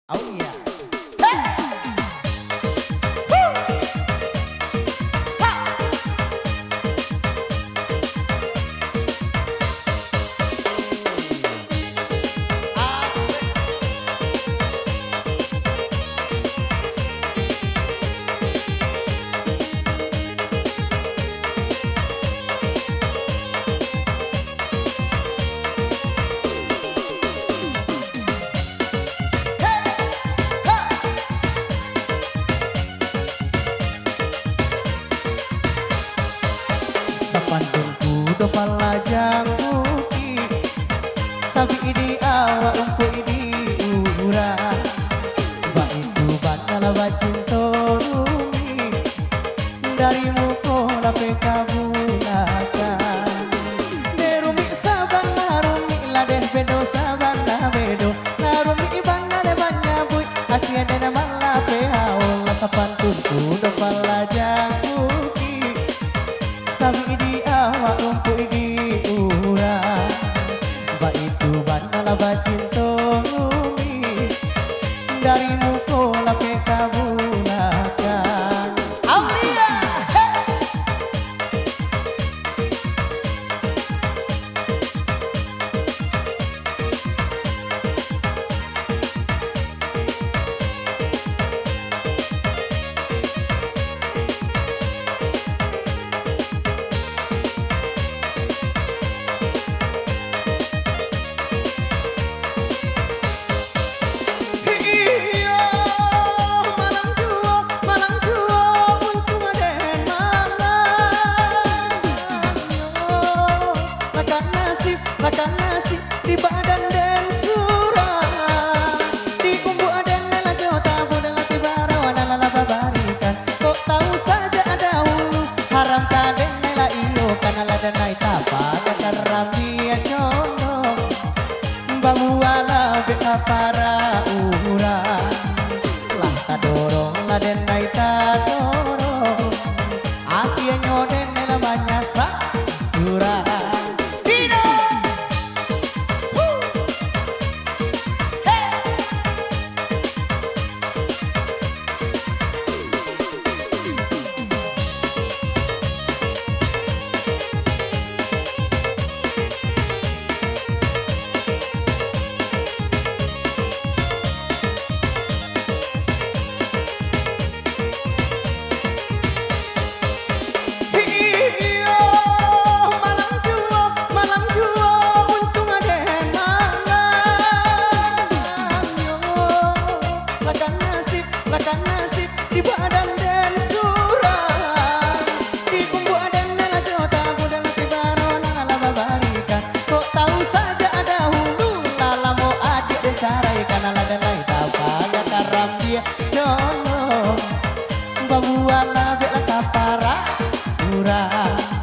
Oh iya. Pandungku do palajang uki sabi ini awa umpu ini urang ba itu bakal bacinto rumi dari muko lape kabulakan derumi saban narumi ladeh bedo saban na bedo narumi ibana de banya bui akhirnya dena malape haul sapantungku do palajang uki sabi di awak umpu di urang ba itu banala bacinto rumi dari muko lape kabulakan Aulia makan nasi di badan dan surah di kumbu aden nela jota budan lati barawan nela babarikan kok tahu saja ada hulu haram kaden nela iyo karena lada naik tapa kakar rambian nyono bamuala beka para urang lah kadorong laden naik tadorong akhirnya nyoden nela banyak sak surah makan nasi di badan dan surah di kumbu aden nela jota budan lati baron nala babarikan kok tahu saja ada hulu lala mau adik dan carai karena lada naik tapa gakaram dia jono babuala bela kapara urang